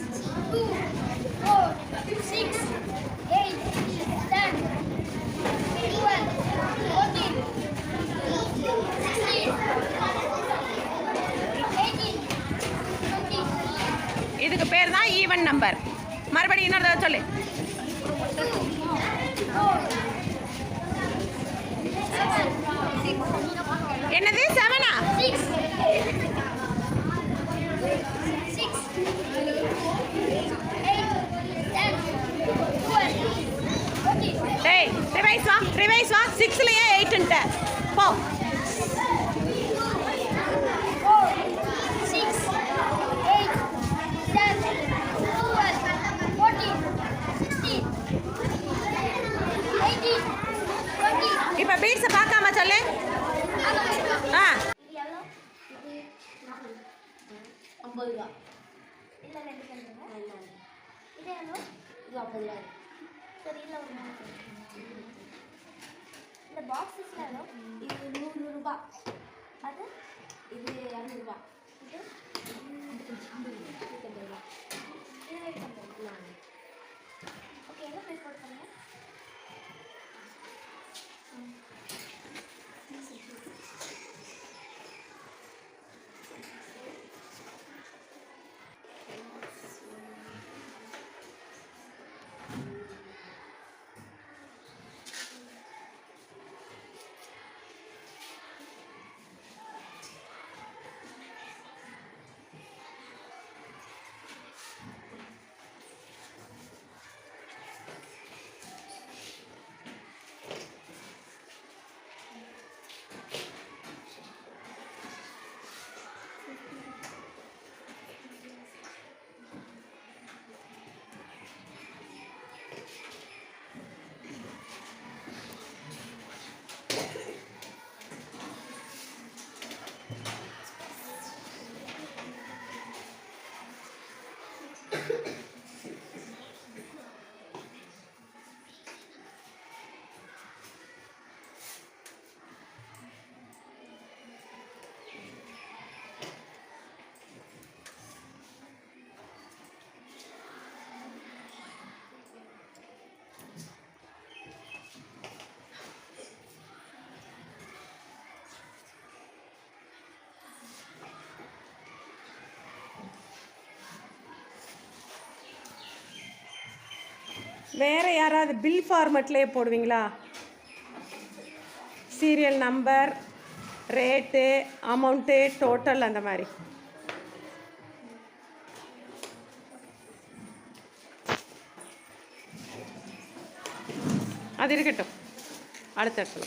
2, 4, 6, 8, 10, 12, 14, 16, 18, 20. இதுக்கு பேர் தான் ஈவன் நம்பர். மறுபடியும் இன்னொரு தடவை சொல்லு. 4, 7, 6, என்னது 7-ஆ? 6, 6, 8, 10, 12, 14. டேய் ரிவைஸ் வா 6லயே 8ன்ட்ட போ. 4, 6, 8, 10, 12, 14, 16, 18, 20. இப்போ பீட்ஸை பார்க்காம சொல்லு. ஆ இது எவ்வளோ? இது 50 ரூபா. இல்லை 2 சொல்லுங்க. இது எவ்வளோ? இது 50 ரூபா. சரி இல்லை ஒரு 3. இந்த பாக்ஸஸ்ல எவ்வளோ? இது 100 ரூபா. அது இது 200 ரூபா. இது 150 ரூபா. இது 150 ரூபா. ஓகே என்ன ப்ரைஸ் போட்டு பண்ணுங்க? வேறு யாராவது பில் ஃபார்மெட்லேயே போடுவீங்களா? Serial number, rate, amount, total அந்த மாதிரி. அது இருக்கட்டும், அடுத்த இடத்துல.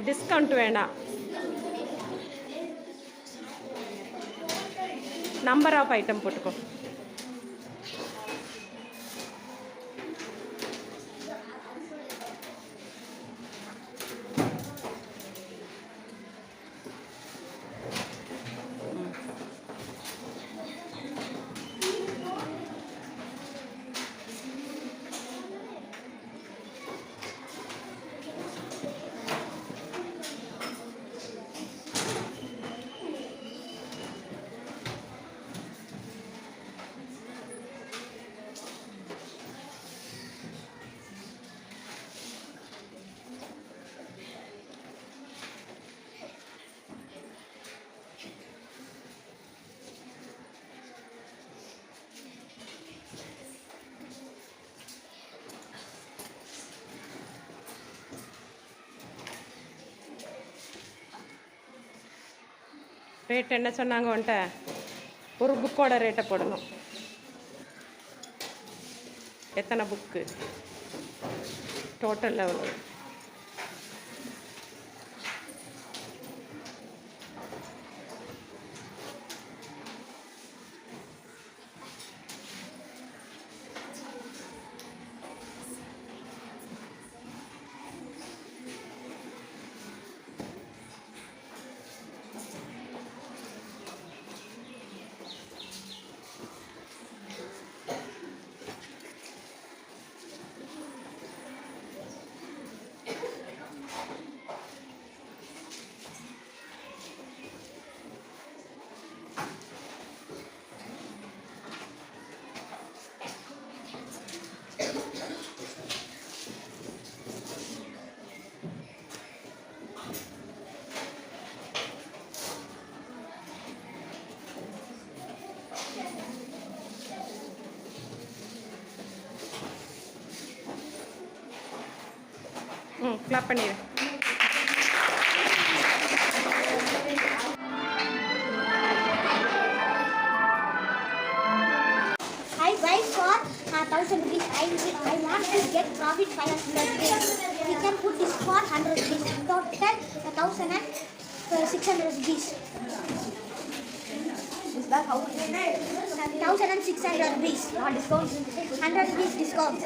டிஸ்கவுண்ட் வேண்டாம். நம்பர் ஆஃப் ஐட்டம் போட்டுக்கோ. ரேட் என்ன சொன்னாங்க உன்ட்ட? ஒரு புக்கோட ரேட்டை போடணும். எத்தனை புக்கு டோட்டல் எவ்வளோ? கிளாப் பண்ணிடு. I buy for 1,000 rupees. I want to get profit 500 rupees. We can put this for 100 rupees. Total 1,600 rupees. 1,600 rupees. Discount. 100 rupees discount.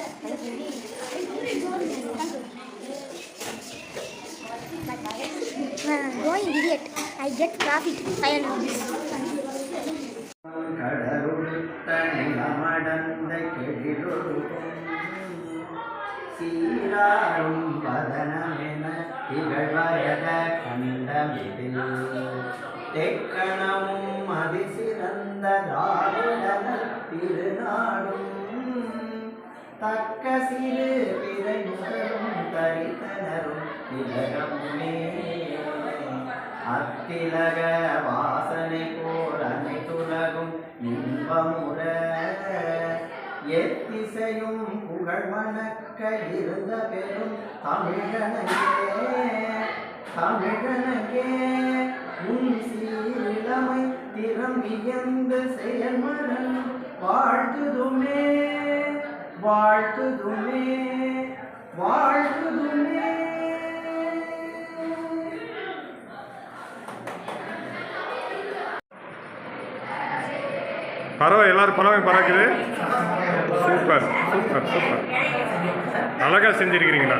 Going idiot. I get profit 500 rupees. கடருளித்த நிலமடந்த கெடிலொழுகும் சீராரும் வதனமென திகழ்வயத கண்டமிதில் தெக்கணமும் அதிசிறந்த திராவிடன திருநாடும் தக்க சிறு பிறைமுகரும் தரித்தனரும் திலகமுனே அத்திலக வாசனை போல் அனைத்துலகும் இன்பமுற எத்திசையும் புகழ் மணக்க இருந்த பெரும் தமிழனகே உன் சீரிழமை திறம் வியந்து செயல்மரன் வாழ்த்துதுமே வாழ்த்துதுமே வாழ்த்துதுமே. பரவாயில்ல, எல்லாரும் பறவை பறக்குது. சூப்பர் சூப்பர் சூப்பர், அழகாக செஞ்சுருக்கிறீங்களா?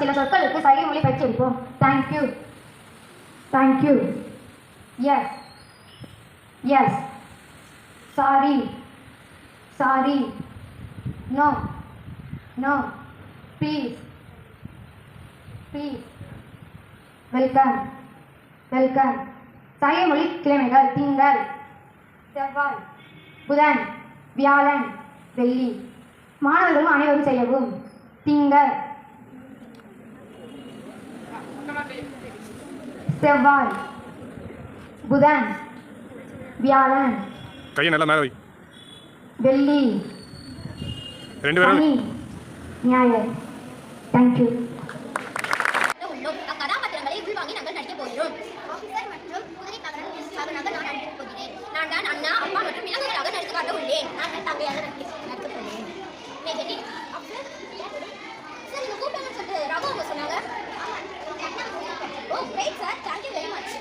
சில சொற்களுக்கு சைகை மொழி பயிற்சி அளிப்போம். Thank you, thank you. Yes, yes. Sorry, sorry. No, no. Please, please. Welcome, welcome. சைகை மொழி கிழமைகள்: திங்கள், செவ்வாய், புதன், வியாழன், வெள்ளி. மாணவர்களும் அனைவரும் செய்யவும். திங்கள், செவ்வாய், புதன், வியாழன், கையை நல்லா மேலே வை. வெள்ளி, ரெண்டு பேரும் சனி, ஞாயிறு. தேங்க்யூ. உள்ளோம். கதாபாத்திரங்களை உள்வாங்கி நாங்கள் நடிக்க போகிறோம். ஆஃபீஸர் மற்றும் குதிரை பகனாக நான் நடிக்கப் போகிறேன். நான் தான் அண்ணா, அப்பா மற்றும் விலங்குகளாக நடித்து காட்ட உள்ளேன். நான் தான் தங்கையாக நடிக்கப் போகிறேன். மேஜடி ஆஃபீஸர் சார், நீங்கள் கூப்பிட்டாங்கன்னு சொல்லிட்டு ரகு அவங்க சொன்னாங்க. Oh great sir, thank you very much.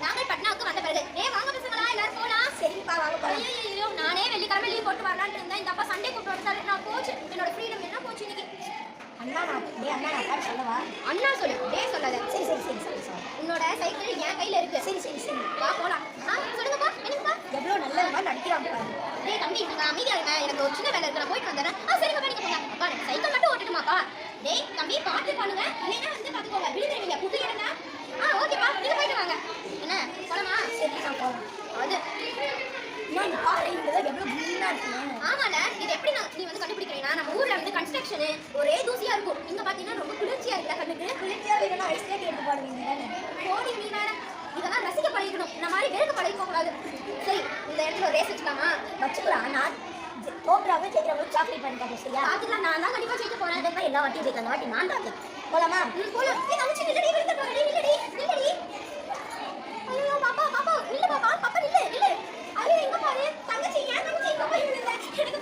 நாங்கள் பட்னாவுக்கு வந்த பிறகு வாங்க பசங்களா எல்லாரும் போகலாம். சரிப்பா வாங்க போகலாம். ஐயோ, நானே வெள்ளிக்கிழமை லீவ் போட்டு வரலான்ட்டு இருந்தேன். இந்த அப்பா சண்டே கூப்பிட்டு வந்தாரு. நான் போச்சு, என்னோட ஃப்ரீடம் என்ன போச்சு இன்னைக்கு. அண்ணா நான் சொல்லவா? அண்ணா சொல்லு, டே சொல்லாத. சரி சரி சரி சரி சார். உன்னோட சைக்கிள் என் கையில இருக்கு. சரி சரி சரி, வா போலாம். சொல்லுங்கப்பா, என்னங்கப்பா? எவ்வளோ நல்ல நடிக்கிறாங்க பாருங்க. டேய் தம்பி, நீங்க அமைதியா இருங்க, எனக்கு ஒரு சின்ன வேலை இருக்கு, நான் போயிட்டு வந்துடுறேன். சரிங்கப்பா, நீங்க போங்க. அப்பா எனக்கு சைக்கிள் மட்டும் ஓட்டணுமாப்பா? டேய் தம்பி, பார்த்து பண்ணுங்க, இல்லைன்னா வந்து பார்த்துக்கோங்க, விழுந்துருவீங்க. புது இடங்க. ஓகேப்பா, நீங்க போயிட்டு வாங்க. என்ன போலாமா? சரி நான் போகிறேன். அது ஆமால, இது எப்படி நீ வந்து கண்டுபிடிக்கிறீங்கன்னா, நம்ம ஊர்ல வந்து கன்ஸ்ட்ரக்ஷனு ஒரே தூசியா இருக்கும். இங்க பாத்தீங்கன்னா ரொம்ப குளிர்ச்சியா இருக்குல்ல கண்ணுக்கு. குளிர்ச்சியா வேணும்னா ஐஸ்லேட் எடுத்து பாடுவீங்க. போடி நீ வேற, இதெல்லாம் ரசிக்க பழகிக்கணும். இந்த மாதிரி வேர்க்க பழகிக்க கூடாது. சரி, இந்த இடத்துல ஒரு ரேஸ் வச்சுக்கலாமா? வச்சுக்கலாம். நான் தோக்குறாங்க ஜெயிக்கிறவங்க சாக்லேட் பண்ணி பார்ப்போம். சரியா? பார்த்துக்கலாம். நான் தான் கண்டிப்பா ஜெயிக்க போறேன். அதே மாதிரி எல்லா வாட்டியும் ஜெயிக்க. அந்த வாட்டி நான் தான் போலாமா? போலாம். இல்லடி இல்லடி. ஐயோ பாப்பா பாப்பா, இல்ல பாப்பா, பாப்பா இல்ல இல்ல. ஐயோ எங்க பாரு, தங்கச்சி, ஏன் தங்கச்சி எங்க போய் விழுந்த? எனக்கு